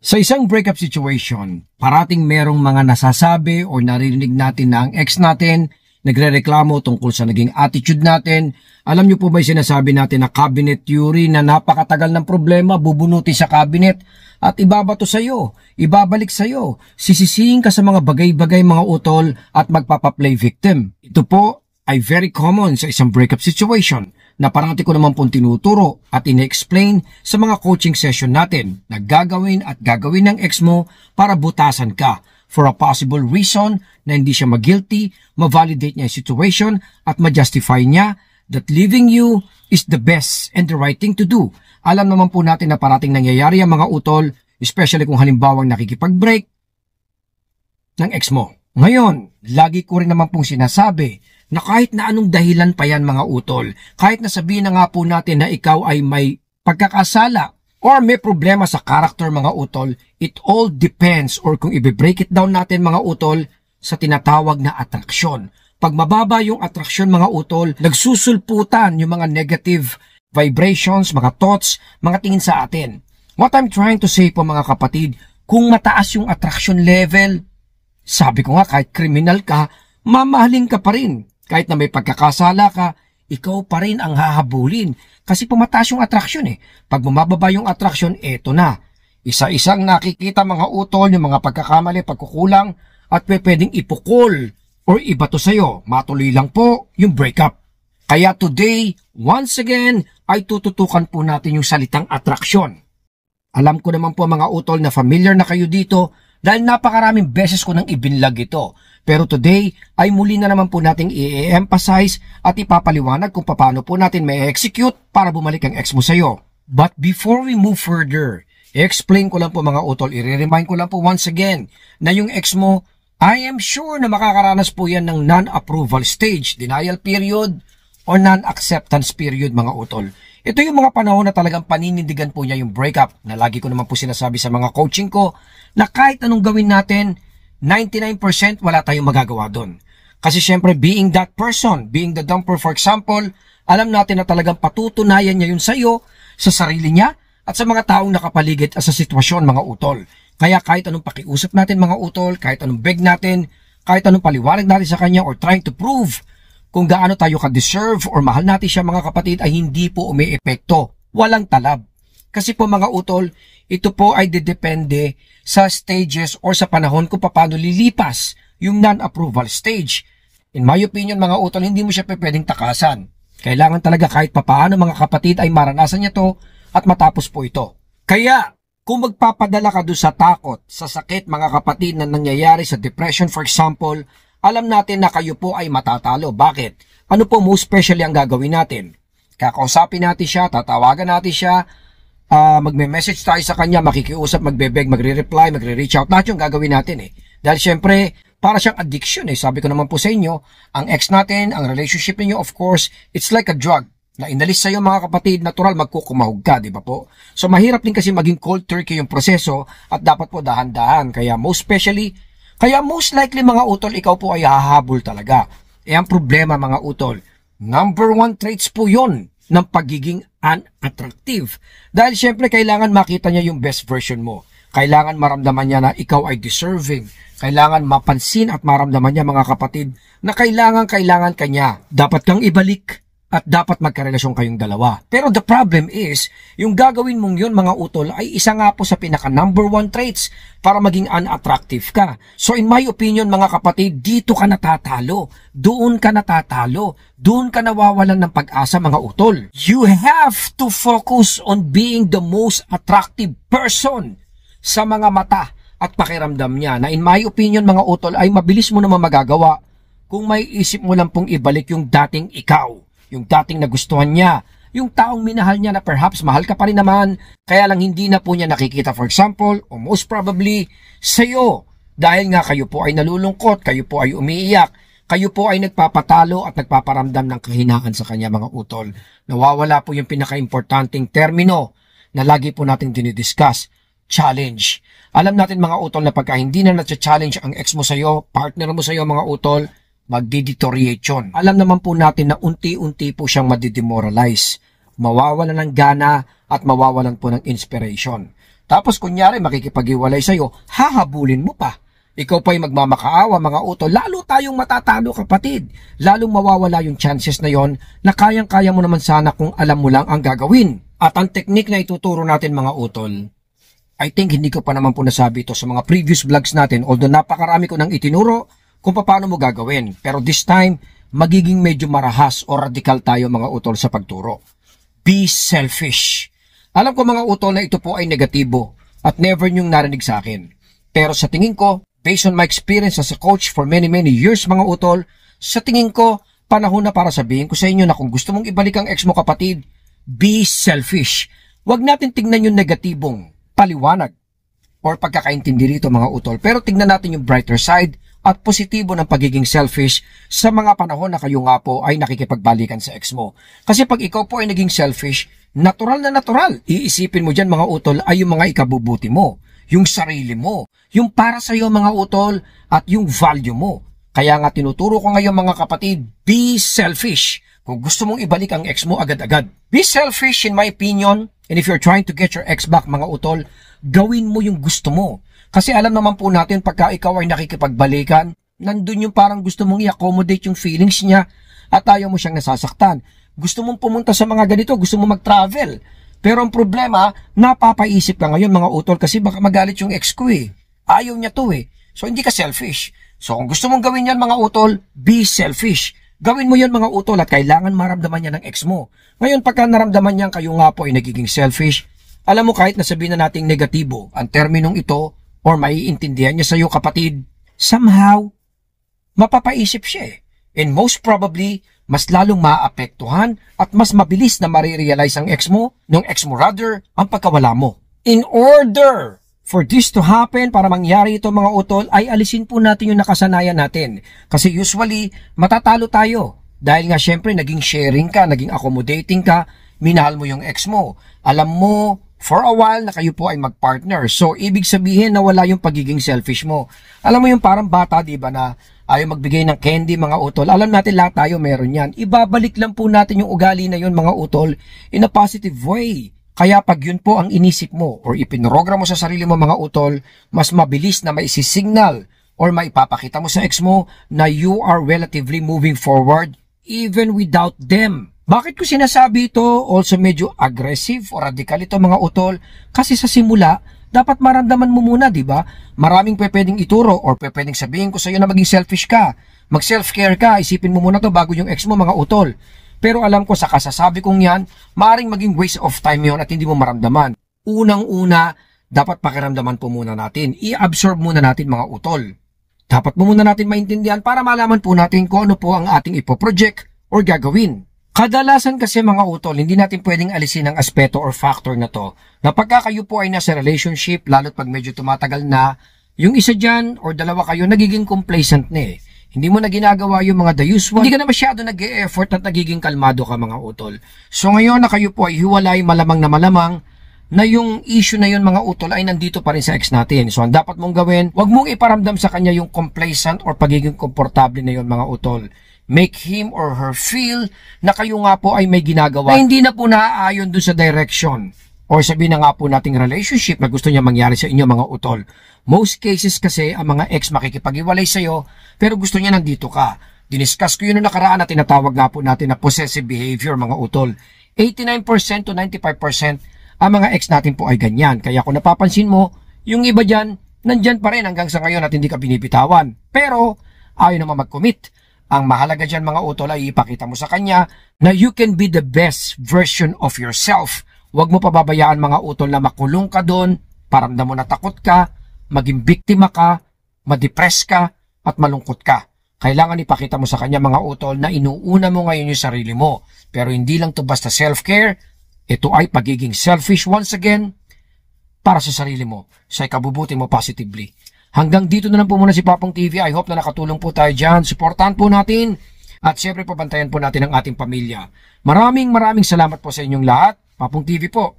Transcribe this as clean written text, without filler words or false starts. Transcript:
Sa isang breakup situation, parating merong mga nasasabi o naririnig natin na ang ex natin nagrereklamo tungkol sa naging attitude natin. Alam niyo po ba yung sinasabi natin na cabinet theory na napakatagal ng problema, bubunuti sa cabinet at ibabato sa iyo, ibabalik sa iyo, sisisihin ka sa mga bagay-bagay mga utol at magpapaplay victim. Ito po ay very common sa isang breakup situation na parati ko naman pong tinuturo at ine-explain sa mga coaching session natin na gagawin at gagawin ng ex mo para butasan ka for a possible reason na hindi siya mag-guilty, ma-validate niya yung situation at ma-justify niya that leaving you is the best and the right thing to do. Alam naman po natin na parating nangyayari ang mga utol, especially kung halimbawang nakikipag-break ng ex mo. Ngayon, lagi ko rin naman pong sinasabi na kahit na anong dahilan pa yan mga utol, kahit na sabihin na nga po natin na ikaw ay may pagkakasala or may problema sa character mga utol, it all depends or kung i-break it down natin mga utol sa tinatawag na atraksyon. Pag mababa yung atraksyon mga utol, nagsusulputan yung mga negative vibrations, mga thoughts, mga tingin sa atin. What I'm trying to say po mga kapatid, kung mataas yung attraction level, sabi ko nga kahit kriminal ka, mamahalin ka pa rin. Kahit na may pagkakasala ka, ikaw pa rin ang hahabulin. Kasi pumataas yung atraksyon eh. Pag bumababa yung atraksyon, eto na. Isa-isang nakikita mga utol, yung mga pagkakamali, pagkukulang, at pwedeng ipukol or ibato sa'yo. Matuloy lang po yung breakup. Kaya today, once again, ay tututukan po natin yung salitang atraksyon. Alam ko naman po mga utol na familiar na kayo dito dahil napakaraming beses ko nang ibinlag ito. Pero today ay muli na naman po nating i-emphasize at ipapaliwanag kung paano po natin may execute para bumalik ang ex mo sa'yo. But before we move further, i-explain ko lang po mga utol, i-remind ko lang po once again na yung ex mo, I am sure na makakaranas po yan ng non-approval stage, denial period, or non-acceptance period mga utol. Ito yung mga panahon na talagang paninindigan po niya yung breakup na lagi ko naman po sinasabi sa mga coaching ko na kahit anong gawin natin, 99% wala tayong magagawa doon. Kasi syempre, being that person, being the dumper for example, alam natin na talagang patutunayan niya yun sa iyo, sa sarili niya, at sa mga taong nakapaligid at sa sitwasyon mga utol. Kaya kahit anong pakiusap natin mga utol, kahit anong beg natin, kahit anong paliwanag natin sa kanya or trying to prove kung gaano tayo ka-deserve or mahal natin siya mga kapatid ay hindi po umi-epekto. Walang talab. Kasi po mga utol, ito po ay didepende sa stages or sa panahon kung paano lilipas yung non-approval stage. In my opinion mga utol, hindi mo siya pwedeng takasan. Kailangan talaga kahit papaano mga kapatid ay maranasan niya to at matapos po ito. Kaya kung magpapadala ka doon sa takot, sa sakit mga kapatid na nangyayari sa depression for example, alam natin na kayo po ay matatalo. Bakit? Ano po most especially ang gagawin natin? Kakausapin natin siya, tatawagan natin siya, magme-message tayo sa kanya, makikiusap, magbe-beg, magre-reply, magre-reach out. Lahat yung gagawin natin eh. Dahil syempre, para siyang addiction eh. Sabi ko naman po sa inyo, ang ex natin, ang relationship niyo of course, it's like a drug. Na inalis sa'yo mga kapatid, natural magkukumahog ka, di ba po? So mahirap din kasi maging cold turkey yung proseso at dapat po dahan-dahan. Kaya most likely mga utol, ikaw po ay hahabol talaga. Eh ang problema mga utol, number 1 traits po yon ng pagiging unattractive. Dahil syempre kailangan makita niya yung best version mo. Kailangan maramdaman niya na ikaw ay deserving. Kailangan mapansin at maramdaman niya mga kapatid na kailangan ka niya. Dapat kang ibalik at dapat magkarelasyon kayong dalawa. Pero the problem is, yung gagawin mong yun mga utol ay isa nga po sa pinaka number 1 traits para maging unattractive ka. So in my opinion mga kapatid, dito ka natatalo. Doon ka natatalo. Doon ka nawawalan ng pag-asa mga utol. You have to focus on being the most attractive person sa mga mata at pakiramdam niya. Na in my opinion mga utol ay mabilis mo naman magagawa kung may isip mo lang pong ibalik yung dating ikaw. Yung dating nagustuhan niya, yung taong minahal niya na perhaps mahal ka pa rin naman, kaya lang hindi na po niya nakikita for example, o most probably, sa'yo. Dahil nga kayo po ay nalulungkot, kayo po ay umiiyak, kayo po ay nagpapatalo at nagpaparamdam ng kahinaan sa kanya mga utol. Nawawala po yung pinaka-importanting termino na lagi po nating dinidiscuss, challenge. Alam natin mga utol na pagka hindi na na-challenge ang ex mo sa'yo, partner mo sa'yo mga utol, magdi-deteriorate yun. Alam naman po natin na unti-unti po siyang madidemoralize. Mawawalan ng gana at mawawalan po ng inspiration. Tapos kunyari makikipag-iwalay sa'yo, hahabulin mo pa. Ikaw pa'y magmamakaawa mga utol, lalo tayong matatalo kapatid. Lalong mawawala yung chances na yon na kayang-kaya mo naman sana kung alam mo lang ang gagawin. At ang teknik na ituturo natin mga utol, I think hindi ko pa naman po nasabi ito sa mga previous vlogs natin, although napakarami ko nang itinuro kung paano mo gagawin. Pero this time, magiging medyo marahas o radikal tayo mga utol sa pagturo. Be selfish. Alam ko mga utol na ito po ay negatibo at never niyong narinig sa akin. Pero sa tingin ko, based on my experience as a coach for many years mga utol, sa tingin ko, panahon na para sabihin ko sa inyo na kung gusto mong ibalik ang ex mo kapatid, be selfish. Huwag natin tingnan yung negatibong paliwanag or pagkakaintindi rito mga utol. Pero tingnan natin yung brighter side at positibo ng pagiging selfish sa mga panahon na kayo nga po ay nakikipagbalikan sa ex mo. Kasi pag ikaw po ay naging selfish, natural na natural. Iisipin mo dyan mga utol ay yung mga ikabubuti mo, yung sarili mo, yung para sa iyo mga utol at yung value mo. Kaya nga tinuturo ko ngayon mga kapatid, be selfish. Kung gusto mong ibalik ang ex mo agad-agad, be selfish in my opinion. And if you're trying to get your ex back mga utol, gawin mo yung gusto mo. Kasi alam naman po natin pagka ikaw ay nakikipagbalikan, nandun yung parang gusto mong i-accommodate yung feelings niya at ayaw mo siyang nasasaktan. Gusto mong pumunta sa mga ganito, gusto mong mag-travel. Pero ang problema, napapaisip ka ngayon mga utol kasi baka magalit yung ex ko eh. Ayaw niya to eh. So hindi ka selfish. So kung gusto mong gawin yan mga utol, be selfish. Gawin mo yan mga utol at kailangan maramdaman niya ng ex mo. Ngayon pagka naramdaman niya kayo nga po ay nagiging selfish, alam mo kahit nasabihin na nating negatibo ang terminong ito or maiintindihan niya sa iyo kapatid, somehow, mapapaisip siya eh. And most probably, mas lalong maapektuhan at mas mabilis na marirealize ang ex mo, ang pagkawala mo. In order for this to happen, para mangyari ito mga utol, ay alisin po natin yung nakasanayan natin. Kasi usually, matatalo tayo. Dahil nga syempre, naging sharing ka, naging accommodating ka, minahal mo yung ex mo. Alam mo, for a while na kayo po ay magpartner. So, ibig sabihin na wala yung pagiging selfish mo. Alam mo yung parang bata, di ba, na ayaw magbigay ng candy mga utol. Alam natin lahat tayo meron yan. Ibabalik lang po natin yung ugali na yun mga utol in a positive way. Kaya pag yun po ang inisip mo or ipinrogram mo sa sarili mo mga utol, mas mabilis na maisisignal or maipapakita mo sa ex mo na you are relatively moving forward even without them. Bakit ko sinasabi ito also medyo aggressive o radical ito mga utol? Kasi sa simula, dapat maramdaman mo muna, di ba? Maraming pwedeng ituro or pwedeng sabihin ko sa iyo na maging selfish ka. Mag-self-care ka, isipin mo muna to bago yung ex mo mga utol. Pero alam ko sa kasasabi kong yan, maaaring maging waste of time yon at hindi mo maramdaman. Unang-una, dapat pakiramdaman po muna natin. I-absorb muna natin mga utol. Dapat mo muna natin maintindihan para malaman po natin kung ano po ang ating ipoproject or gagawin. Kadalasan kasi mga utol, hindi natin pwedeng alisin ang aspeto or factor na to. Na pagka kayo po ay nasa relationship, lalo't pag medyo tumatagal na, yung isa dyan or dalawa kayo nagiging complacent na eh. Hindi mo na ginagawa yung mga the usual. Hindi ka na masyado nag-e-effort at nagiging kalmado ka mga utol. So ngayon na kayo po ay hiwalay, malamang na yung issue na yun mga utol ay nandito pa rin sa ex natin. So ang dapat mong gawin, wag mong iparamdam sa kanya yung complacent or pagiging komportable na yun mga utol. Make him or her feel na kayo nga po ay may ginagawa na hindi na po naaayon dun sa direction or sabihin na nga po nating relationship na gusto niya mangyari sa inyo mga utol. Most cases kasi ang mga ex makikipag-iwalay sa'yo pero gusto niya nandito ka. Diniscuss ko yun noong nakaraan na tinatawag nga po natin na possessive behavior mga utol. 89% to 95% ang mga ex natin po ay ganyan. Kaya kung napapansin mo, yung iba dyan, nandyan pa rin hanggang sa ngayon at hindi ka binibitawan. Pero ayaw naman mag-commit. Ang mahalaga dyan mga utol ay ipakita mo sa kanya na you can be the best version of yourself. Huwag mo pababayaan mga utol na makulong ka doon, paramdam mo na takot ka, maging biktima ka, madepress ka, at malungkot ka. Kailangan ipakita mo sa kanya mga utol na inuuna mo ngayon yung sarili mo. Pero hindi lang to basta self-care, ito ay pagiging selfish once again para sa sarili mo, sa ikabubuti mo positively. Hanggang dito na lang po muna si Papong TV. I hope na nakatulong po tayo dyan. Supportahan po natin at syempre pabantayan po natin ang ating pamilya. Maraming salamat po sa inyong lahat. Papong TV po.